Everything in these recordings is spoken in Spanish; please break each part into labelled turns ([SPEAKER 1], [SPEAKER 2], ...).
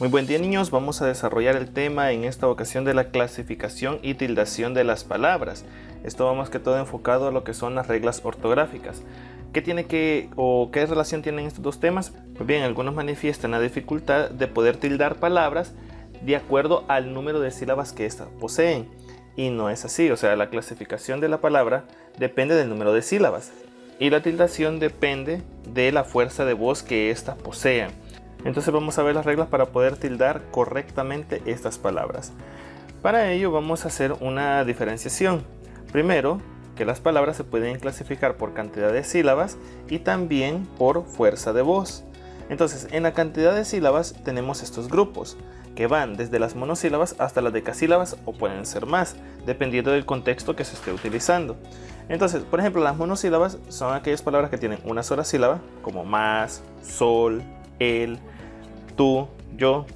[SPEAKER 1] Muy buen día, niños, vamos a desarrollar el tema en esta ocasión de la clasificación y tildación de las palabras. Esto va más que todo enfocado a lo que son las reglas ortográficas. ¿Qué relación tienen estos dos temas? Pues bien, algunos manifiestan la dificultad de poder tildar palabras de acuerdo al número de sílabas que éstas poseen. Y no es así, o sea, la clasificación de la palabra depende del número de sílabas y la tildación depende de la fuerza de voz que éstas posean. Entonces vamos a ver las reglas para poder tildar correctamente estas palabras. Para ello vamos a hacer una diferenciación. Primero, que las palabras se pueden clasificar por cantidad de sílabas y también por fuerza de voz. Entonces, en la cantidad de sílabas tenemos estos grupos, que van desde las monosílabas hasta las decasílabas o pueden ser más, dependiendo del contexto que se esté utilizando. Entonces, por ejemplo, las monosílabas son aquellas palabras que tienen una sola sílaba, como más, sol, el, tú, yo,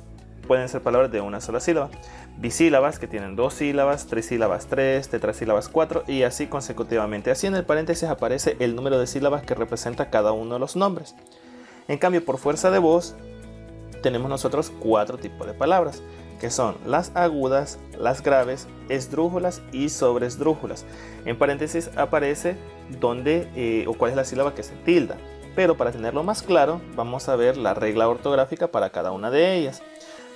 [SPEAKER 1] pueden ser palabras de una sola sílaba. Bisílabas que tienen dos sílabas, trisílabas 3, tetrasílabas 4 y así consecutivamente. Así en el paréntesis aparece el número de sílabas que representa cada uno de los nombres. En cambio, por fuerza de voz, tenemos nosotros cuatro tipos de palabras, que son las agudas, las graves, esdrújulas y sobresdrújulas. En paréntesis aparece dónde o cuál es la sílaba que se tilda. Pero para tenerlo más claro, vamos a ver la regla ortográfica para cada una de ellas.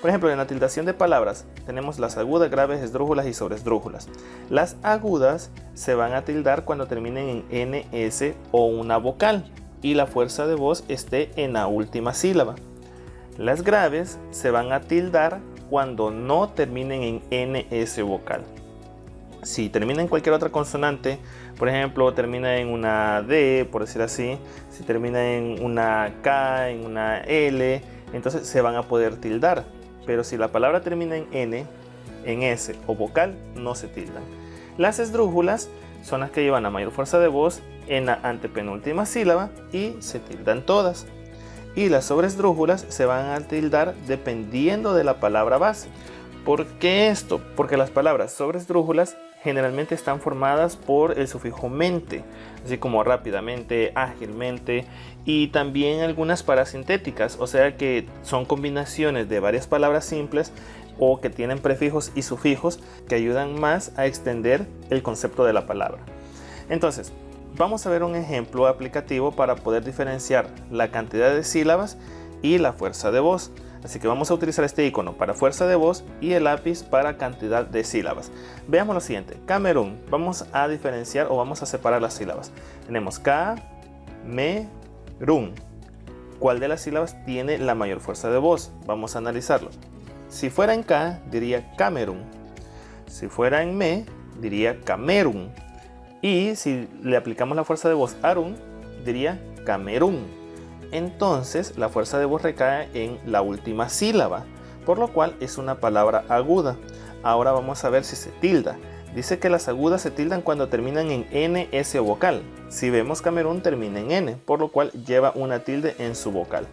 [SPEAKER 1] Por ejemplo, en la tildación de palabras tenemos las agudas, graves, esdrújulas y sobresdrújulas. Las agudas se van a tildar cuando terminen en NS o una vocal y la fuerza de voz esté en la última sílaba. Las graves se van a tildar cuando no terminen en NS vocal. Si termina en cualquier otra consonante, por ejemplo, termina en una D, por decir así, si termina en una K, en una L, entonces se van a poder tildar. Pero si la palabra termina en N, en S o vocal, no se tildan. Las esdrújulas son las que llevan la mayor fuerza de voz en la antepenúltima sílaba y se tildan todas. Y las sobresdrújulas se van a tildar dependiendo de la palabra base. ¿Por qué esto? Porque las palabras sobresdrújulas generalmente están formadas por el sufijo mente, así como rápidamente, ágilmente, y también algunas parasintéticas, o sea que son combinaciones de varias palabras simples o que tienen prefijos y sufijos que ayudan más a extender el concepto de la palabra. Entonces, vamos a ver un ejemplo aplicativo para poder diferenciar la cantidad de sílabas y la fuerza de voz. Así que vamos a utilizar este icono para fuerza de voz y el lápiz para cantidad de sílabas. Veamos lo siguiente. Camerún. Vamos a diferenciar o vamos a separar las sílabas. Tenemos K, me, run. ¿Cuál de las sílabas tiene la mayor fuerza de voz? Vamos a analizarlo. Si fuera en K, diría Camerún. Si fuera en me, diría Camerún. Y si le aplicamos la fuerza de voz a run, diría Camerún. Entonces la fuerza de voz recae en la última sílaba, por lo cual es una palabra aguda. Ahora vamos a ver si se tilda. Dice que las agudas se tildan cuando terminan en N, S o vocal. Si vemos Camerún termina en N, por lo cual lleva una tilde en su vocal.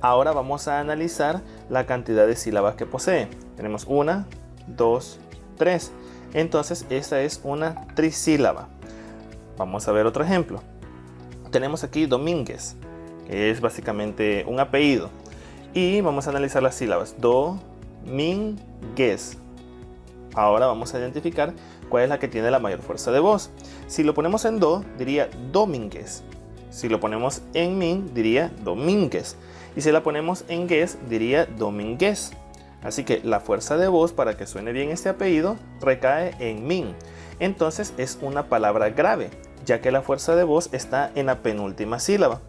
[SPEAKER 1] Ahora vamos a analizar la cantidad de sílabas que posee. Tenemos 1, 2, 3. Entonces esta es una trisílaba. Vamos a ver otro ejemplo. Tenemos aquí Domínguez, que es básicamente un apellido. Y vamos a analizar las sílabas. Do-min-guez. Ahora vamos a identificar cuál es la que tiene la mayor fuerza de voz. Si lo ponemos en do, diría Domínguez. Si lo ponemos en min, diría Domínguez. Y si la ponemos en guez, diría Domínguez. Así que la fuerza de voz, para que suene bien este apellido, recae en min. Entonces es una palabra grave, ya que la fuerza de voz está en la penúltima sílaba.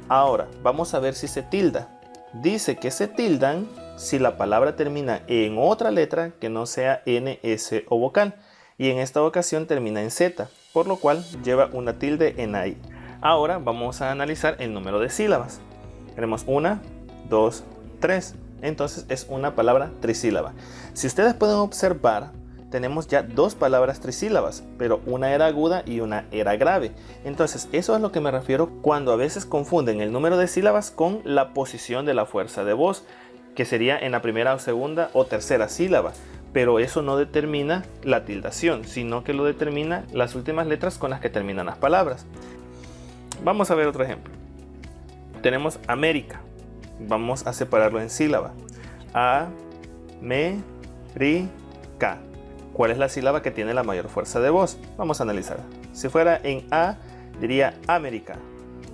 [SPEAKER 1] Ahora, vamos a ver si se tilda. Dice que se tildan si la palabra termina en otra letra que no sea N, S o vocal. Y en esta ocasión termina en Z, por lo cual lleva una tilde en ahí. Ahora vamos a analizar el número de sílabas. Tenemos 1, 2, 3. Entonces es una palabra trisílaba. Si ustedes pueden observar, tenemos ya dos palabras trisílabas, pero una era aguda y una era grave. Entonces eso es lo que me refiero cuando a veces confunden el número de sílabas con la posición de la fuerza de voz, que sería en la primera o segunda o tercera sílaba. Pero eso no determina la tildación, sino que lo determina las últimas letras con las que terminan las palabras. Vamos a ver otro ejemplo. Tenemos América. Vamos a separarlo en sílaba. América. ¿Cuál es la sílaba que tiene la mayor fuerza de voz? Vamos a analizar. Si fuera en A, diría América.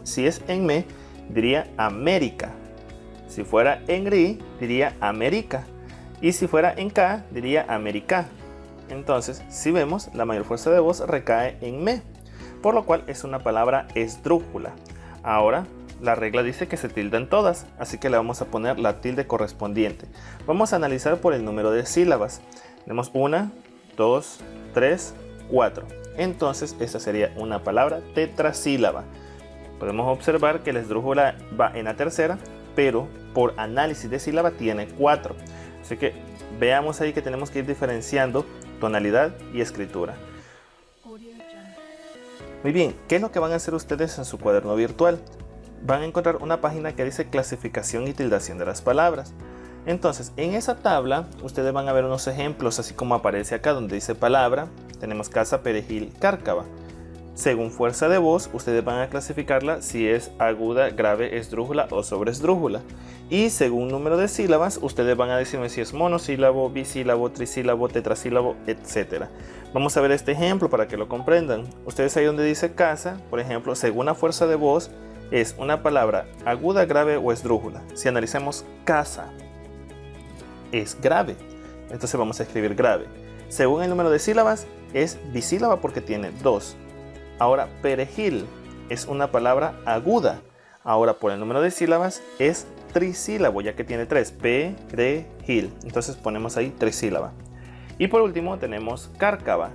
[SPEAKER 1] Si es en me, diría América. Si fuera en ri, diría América. Y si fuera en K, diría América. Entonces, si vemos, la mayor fuerza de voz recae en me, por lo cual es una palabra esdrújula. Ahora, la regla dice que se tildan todas, así que le vamos a poner la tilde correspondiente. Vamos a analizar por el número de sílabas. Tenemos 1, 2, 3, 4. Entonces, esta sería una palabra tetrasílaba. Podemos observar que la esdrújula va en la tercera, pero por análisis de sílaba tiene 4. Así que veamos ahí que tenemos que ir diferenciando tonalidad y escritura. Muy bien, ¿qué es lo que van a hacer ustedes en su cuaderno virtual? Van a encontrar una página que dice clasificación y tildación de las palabras. Entonces, en esa tabla, ustedes van a ver unos ejemplos, así como aparece acá donde dice palabra. Tenemos casa, perejil, cárcava. Según fuerza de voz, ustedes van a clasificarla si es aguda, grave, esdrújula o sobreesdrújula. Y según número de sílabas, ustedes van a decirme si es monosílabo, bisílabo, trisílabo, tetrasílabo, etc. Vamos a ver este ejemplo para que lo comprendan. Ustedes ahí donde dice casa, por ejemplo, según la fuerza de voz, es una palabra aguda, grave o esdrújula. Si analizamos casa, es grave, entonces vamos a escribir grave. Según el número de sílabas, es bisílaba porque tiene 2. Ahora, perejil es una palabra aguda. Ahora, por el número de sílabas, es trisílabo, ya que tiene 3. Perejil. Entonces ponemos ahí trisílaba. Y por último tenemos cárcava.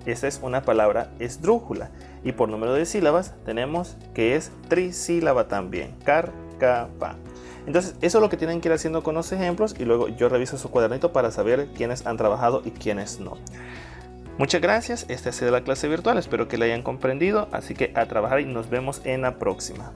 [SPEAKER 1] Esta es una palabra esdrújula. Y por número de sílabas tenemos que es trisílaba también. Cárcava. Entonces, eso es lo que tienen que ir haciendo con los ejemplos. Y luego yo reviso su cuadernito para saber quiénes han trabajado y quiénes no. Muchas gracias, esta ha sido la clase virtual, espero que la hayan comprendido, así que a trabajar y nos vemos en la próxima.